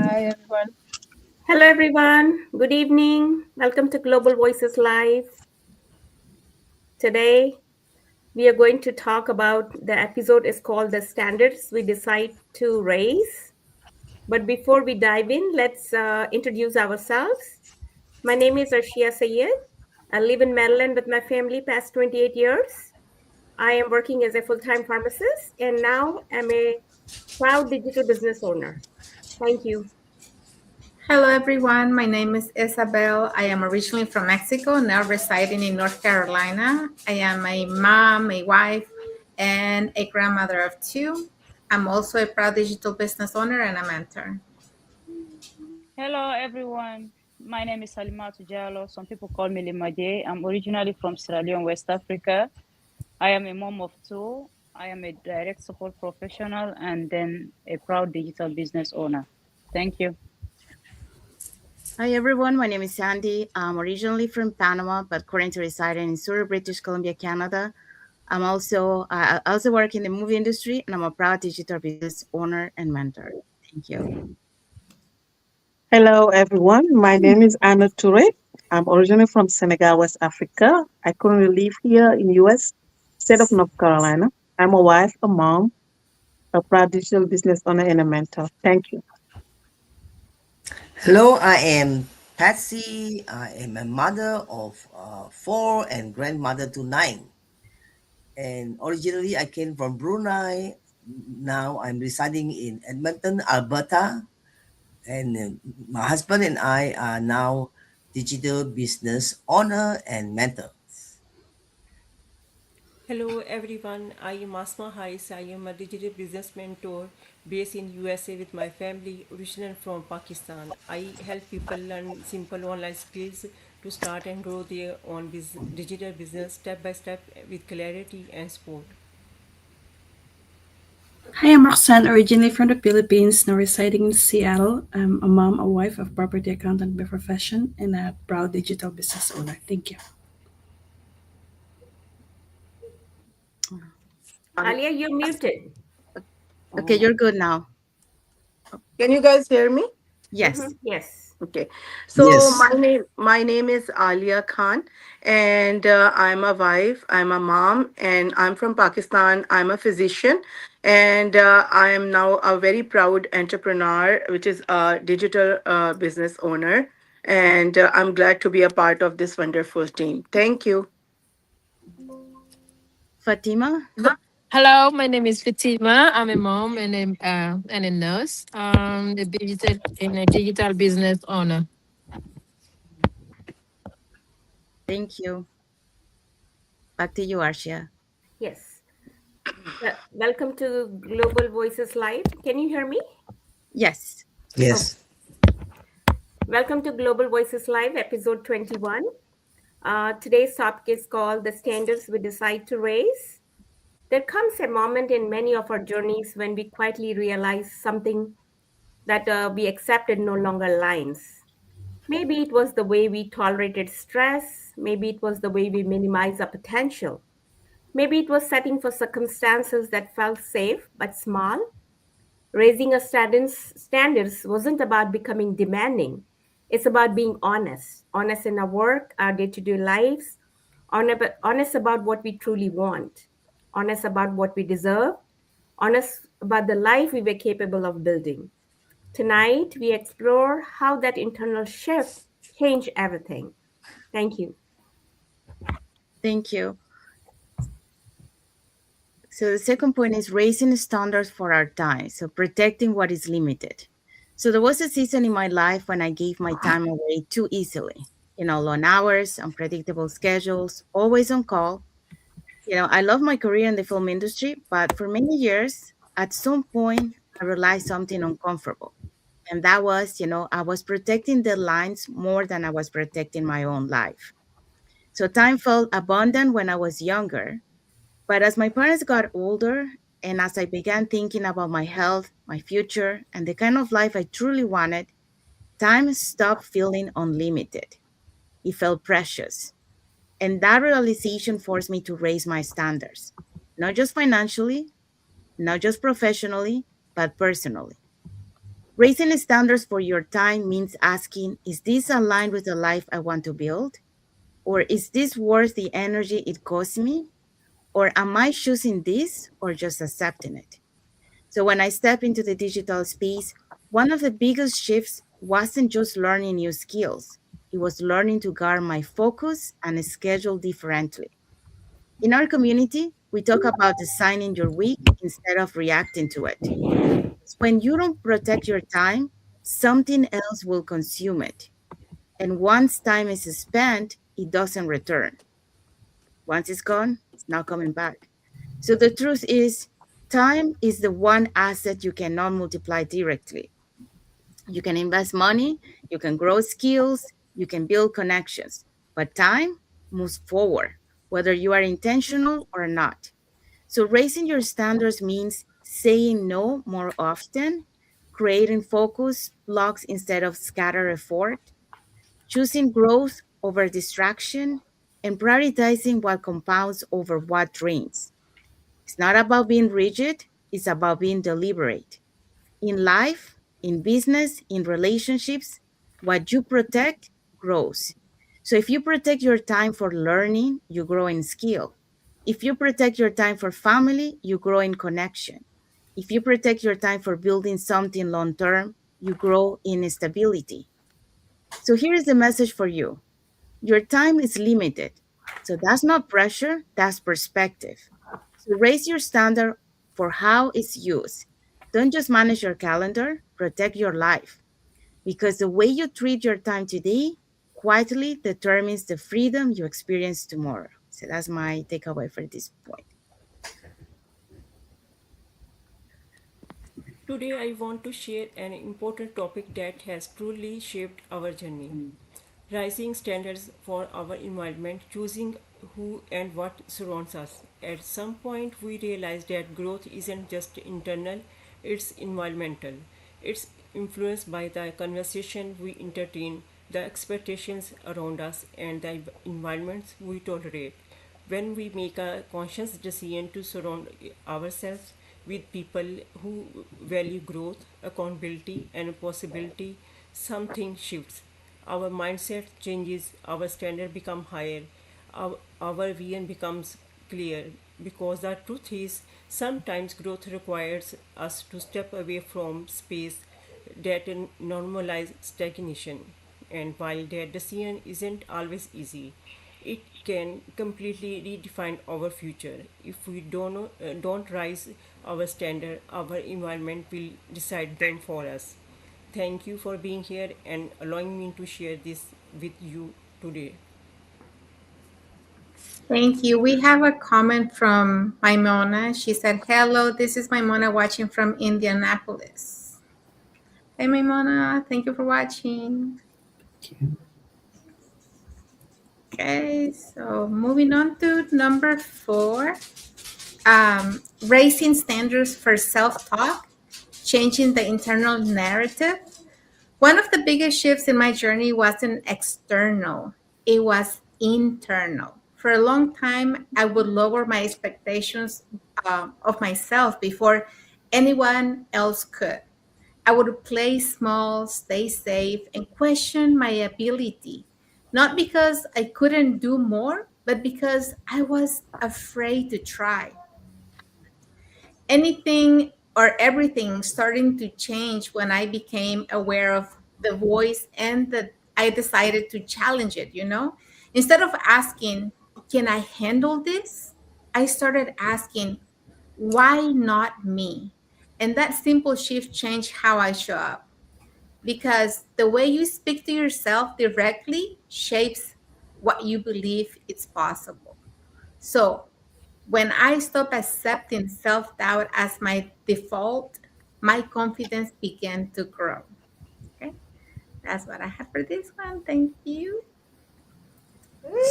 Hi everyone. Hello, everyone. Good evening. Welcome to Global Voices Live. Today, we are going to talk about the episode is called The Standards We Decide to Raise. But before we dive in, let's introduce ourselves. My name is Arshia Sayed. I live in Maryland with my family past 28 years. I am working as a full-time pharmacist and now am a proud digital business owner. Thank you. Hello everyone. My name is Isabel. I am originally from Mexico, now residing in North Carolina. I am a mom, a wife, and a grandmother of two. I'm also a proud digital business owner and a mentor. Hello, everyone. My name is Salima Tujalo. Some people call me Limaje. I'm originally from Sierra Leone, West Africa. I am a mom of two. I am a direct support professional and then a proud digital business owner. Thank you. Hi everyone, my name is Sandy. I'm originally from Panama, but currently residing in Surrey, British Columbia, Canada. I also work in the movie industry, and I'm a proud digital business owner and mentor. Thank you. Hello, everyone. My name is Anna Toure. I'm originally from Senegal, West Africa. I currently live here in U.S., state of North Carolina. I'm a wife, a mom, a proud digital business owner, and a mentor. Thank you. Hello, I am Patsy. I am a mother of four and grandmother to nine. And originally, I came from Brunei. Now I'm residing in Edmonton, Alberta. And my husband and I are now digital business owner and mentor. Hello everyone, I am Asma Hais. I am a digital business mentor based in USA with my family, originally from Pakistan. I help people learn simple online skills to start and grow their own digital business step by step with clarity and support. Hi, I'm Roxanne, originally from the Philippines, now residing in Seattle. I'm a mom, a wife, a property accountant by profession, and a proud digital business owner. Thank you. Alia, you're muted. Okay, you're good now. Can you guys hear me? Yes. Yes. Okay. So Yes. my name is Alia Khan, and I'm a wife. I'm a mom, and I'm from Pakistan. I'm a physician, and I am now a very proud entrepreneur, which is a digital business owner. And I'm glad to be a part of this wonderful team. Thank you. Fatima? Hello, my name is Fatima. I'm a mom and a nurse. A digital business owner. Thank you. Back to you, Arshia. Yes. Welcome to Global Voices Live. Can you hear me? Yes. Oh, Yes. welcome to Global Voices Live, episode 21. Today's topic is called The Standards We Decide to Raise. There comes a moment in many of our journeys when we quietly realize something that we accepted no longer aligns. Maybe it was the way we tolerated stress. Maybe it was the way we minimized our potential. Maybe it was setting for circumstances that felt safe but small. Raising our standards wasn't about becoming demanding. It's about being honest. Honest in our work, our day to day lives, honest about what we truly want, honest about what we deserve, honest about the life we were capable of building. Tonight, we explore how that internal shift changed everything. Thank you. Thank you. So the second point is raising standards for our time. So protecting what is limited. So there was a season in my life when I gave my time away too easily. Long hours, unpredictable schedules, always on call. I love my career in the film industry, but for many years, at some point, I realized something uncomfortable. And that was, I was protecting deadlines more than I was protecting my own life. So time felt abundant when I was younger, but as my parents got older and as I began thinking about my health, my future, and the kind of life I truly wanted, time stopped feeling unlimited. It felt precious. And that realization forced me to raise my standards, not just financially, not just professionally, but personally. Raising standards for your time means asking, is this aligned with the life I want to build? Or is this worth the energy it costs me? Or am I choosing this or just accepting it? So when I step into the digital space, one of the biggest shifts wasn't just learning new skills. It was learning to guard my focus and schedule differently. In our community, we talk about designing your week instead of reacting to it. When you don't protect your time, something else will consume it. And once time is spent, it doesn't return. Once it's gone, it's not coming back. So the truth is, time is the one asset you cannot multiply directly. You can invest money, you can grow skills, you can build connections, but time moves forward, whether you are intentional or not. So raising your standards means saying no more often, creating focus blocks instead of scatter effort, choosing growth over distraction, and prioritizing what compounds over what drains. It's not about being rigid, it's about being deliberate. In life, in business, in relationships, what you protect grows. So if you protect your time for learning, you grow in skill. If you protect your time for family, you grow in connection. If you protect your time for building something long term, you grow in stability. So here is the message for you: your time is limited. So that's not pressure, that's perspective. So raise your standard for how it's used. Don't just manage your calendar, protect your life. Because the way you treat your time today quietly determines the freedom you experience tomorrow. So that's my takeaway for this point. Today, I want to share an important topic that has truly shaped our journey: rising standards for our environment, choosing who and what surrounds us. At some point, we realized that growth isn't just internal, it's environmental. It's influenced by the conversation we entertain, the expectations around us, and the environments we tolerate. When we make a conscious decision to surround ourselves with people who value growth, accountability, and possibility, something shifts. Our mindset changes, our standard become higher, our vision becomes clear. Because the truth is, sometimes growth requires us to step away from space that normalize stagnation. And while that decision isn't always easy, it can completely redefine our future. If we don't rise our standard, our environment will decide them for us. Thank you for being here and allowing me to share this with you today. Thank you. We have a comment from Maimona. She said, "Hello, this is Maimona watching from Indianapolis." Hey, Maimona, thank you for watching. Okay, so moving on to number 4, raising standards for self-talk, changing the internal narrative. One of the biggest shifts in my journey wasn't external, it was internal. For a long time, I would lower my expectations of myself before anyone else could. I would play small, stay safe, and question my ability, not because I couldn't do more, but because I was afraid to try. Anything or everything starting to change when I became aware of the voice and that I decided to challenge it. Instead of asking, can I handle this? I started asking, why not me? And that simple shift changed how I show up because the way you speak to yourself directly shapes what you believe it's possible. So when I stop accepting self doubt as my default, my confidence began to grow. Okay, that's what I have for this one. Thank you.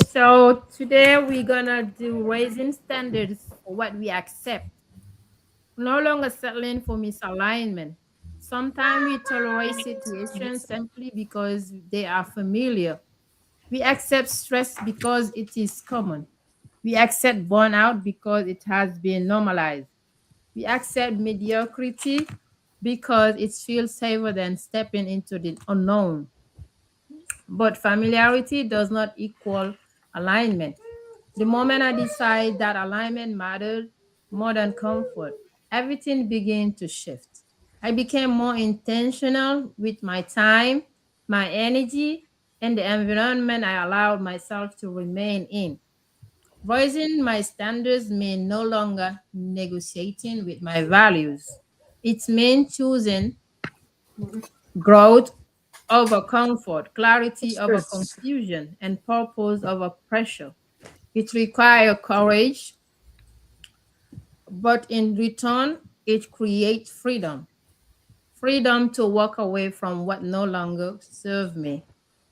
So today we're gonna do raising standards for what we accept, no longer settling for misalignment. Sometimes we tolerate situations simply because they are familiar. We accept stress because it is common. We accept burnout because it has been normalized. We accept mediocrity because it feels safer than stepping into the unknown. But familiarity does not equal alignment. The moment I decide that alignment mattered more than comfort, everything began to shift. I became more intentional with my time, my energy, and the environment I allowed myself to remain in. Raising my standards means no longer negotiating with my values. It means choosing growth over comfort, clarity over confusion, and purpose over pressure. It requires courage, but in return, it creates freedom. Freedom to walk away from what no longer serves me.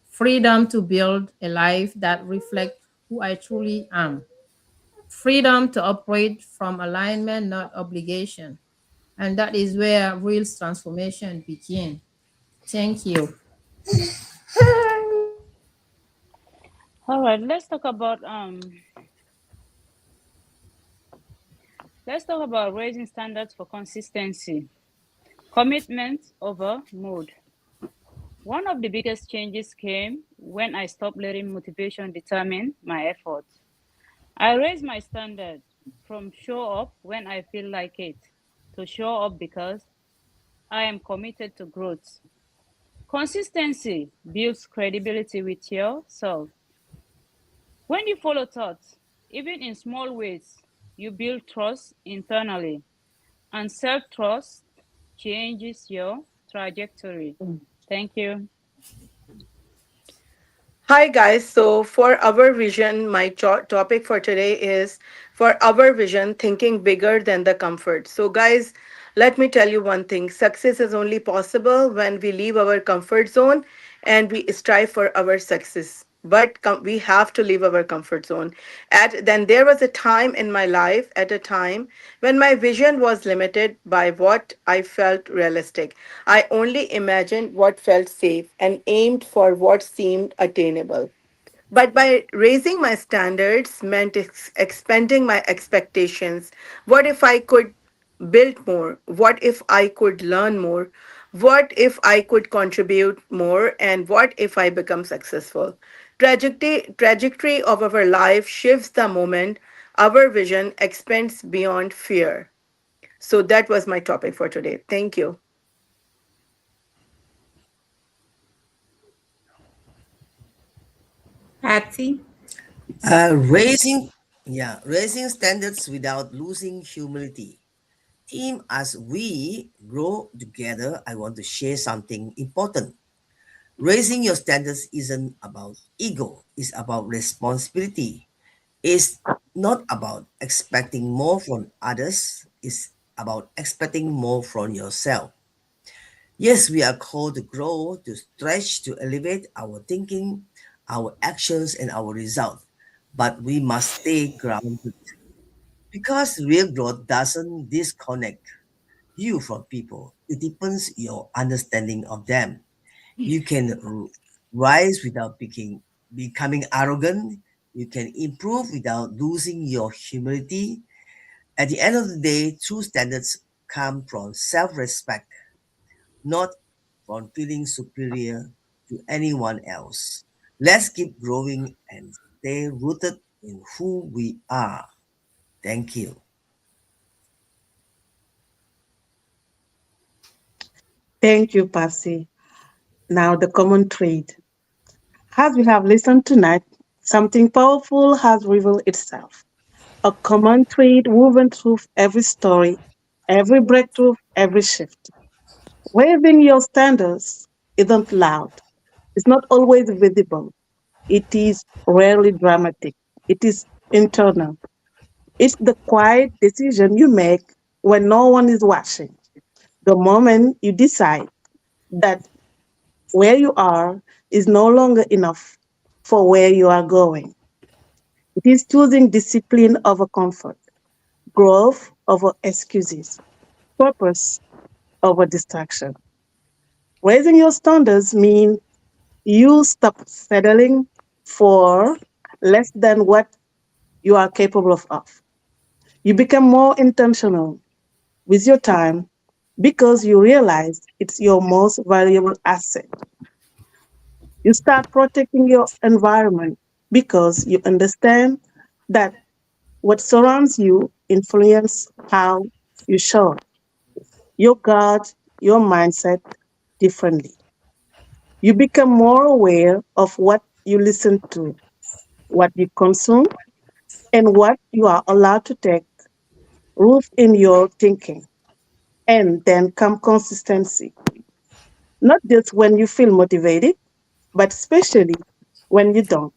Freedom to build a life that reflects who I truly am. Freedom to operate from alignment, not obligation. And that is where real transformation begins. Thank you. All right, let's talk about raising standards for consistency. Commitment over mood. One of the biggest changes came when I stopped letting motivation determine my effort. I raised my standard from show up when I feel like it to show up because I am committed to growth. Consistency builds credibility with yourself. When you follow thoughts, even in small ways, you build trust internally, and self trust changes your trajectory. Thank you. Hi, guys. So, for our vision, my topic for today is for our vision, thinking bigger than the comfort. So, guys, let me tell you one thing, success is only possible when we leave our comfort zone and we strive for our success. But we have to leave our comfort zone. At then there was a time in my life, at a time when my vision was limited by what I felt realistic. I only imagined what felt safe and aimed for what seemed attainable. But by raising my standards meant expanding my expectations. What if I could build more? What if I could learn more? What if I could contribute more? And what if I become successful? Trajectory of our life shifts the moment our vision expands beyond fear. So that was my topic for today. Thank you. Patsy? Raising, yeah, raising standards without losing humility. Team, as we grow together, I want to share something important. Raising your standards isn't about ego, it's about responsibility. It's not about expecting more from others, it's about expecting more from yourself. Yes, we are called to grow, to stretch, to elevate our thinking, our actions, and our results. But we must stay grounded because real growth doesn't disconnect you from people, it deepens your understanding of them. You can rise without becoming arrogant. You can improve without losing your humility. At the end of the day, true standards come from self respect, not from feeling superior to anyone else. Let's keep growing and stay rooted in who we are. Thank you. Thank you, Pasi. Now, the common trait. As we have listened tonight, something powerful has revealed itself. A common thread woven through every story, every breakthrough, every shift. Raising your standards isn't loud. It's not always visible. It is rarely dramatic. It is internal. It's the quiet decision you make when no one is watching. The moment you decide that where you are is no longer enough for where you are going. It is choosing discipline over comfort, growth over excuses, purpose over distraction. Raising your standards means you stop settling for less than what you are capable of. You become more intentional with your time, because you realize it's your most valuable asset. You start protecting your environment because you understand that what surrounds you influence how you show up. You guard your mindset differently. You become more aware of what you listen to, what you consume, and what you are allowed to take root in your thinking. And then come consistency. Not just when you feel motivated, but especially when you don't,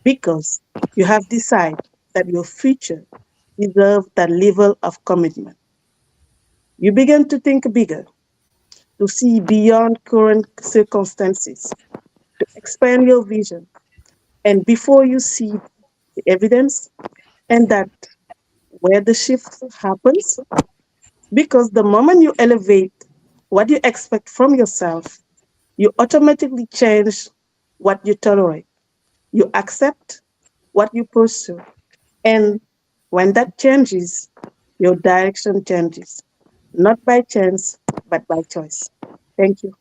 because you have decided that your future deserves that level of commitment. You begin to think bigger, to see beyond current circumstances, to expand your vision. And before you see the evidence, and that where the shift happens, because the moment you elevate what you expect from yourself, you automatically change what you tolerate. You accept what you pursue. And when that changes, your direction changes, not by chance, but by choice. Thank you.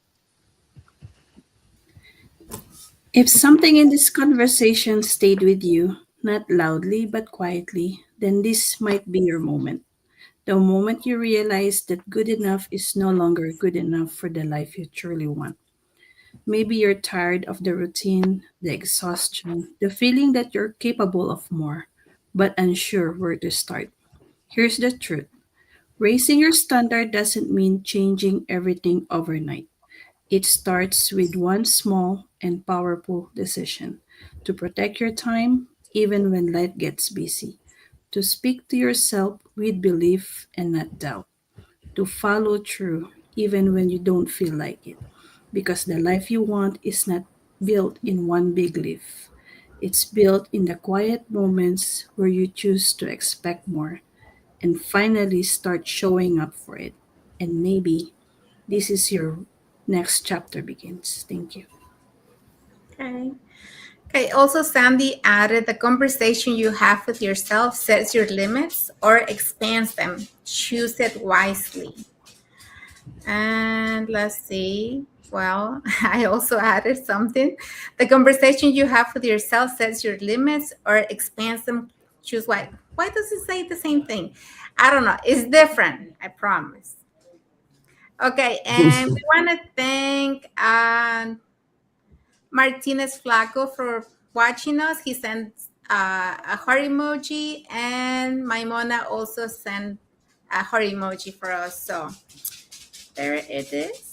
If something in this conversation stayed with you, not loudly but quietly, then this might be your moment. The moment you realize that good enough is no longer good enough for the life you truly want. Maybe you're tired of the routine, the exhaustion, the feeling that you're capable of more, but unsure where to start. Here's the truth: raising your standard doesn't mean changing everything overnight. It starts with one small and powerful decision: to protect your time even when life gets busy, to speak to yourself with belief and not doubt, to follow through even when you don't feel like it. Because the life you want is not built in one big leap. It's built in the quiet moments where you choose to expect more and finally start showing up for it. And maybe this is your next chapter begins. Thank you. Okay. Okay. Also, Sandy added the conversation you have with yourself sets your limits or expands them. Choose it wisely. And let's see. Well, I also added something. The conversation you have with yourself sets your limits or expands them. Choose why. Why does it say the same thing? I don't know. It's different. I promise. Okay, and we want to thank Martinez Flaco for watching us. He sent a heart emoji, and Maimona also sent a heart emoji for us. So there it is.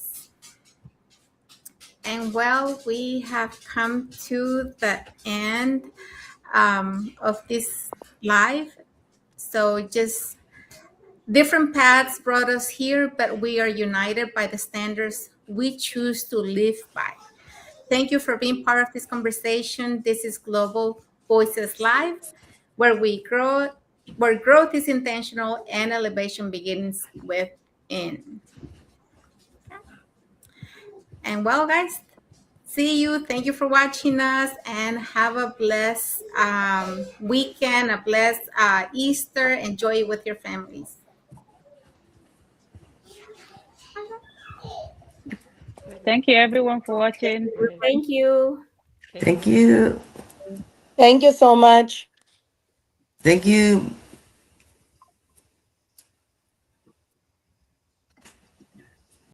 And well, we have come to the end of this live. So just different paths brought us here, but we are united by the standards we choose to live by. Thank you for being part of this conversation. This is Global Voices Live, where we grow, where growth is intentional and elevation begins within. And well, guys, see you. Thank you for watching us, and have a blessed weekend, a blessed Easter. Enjoy it with your families. Thank you everyone for watching. Thank you. Thank you. Thank you so much. Thank you.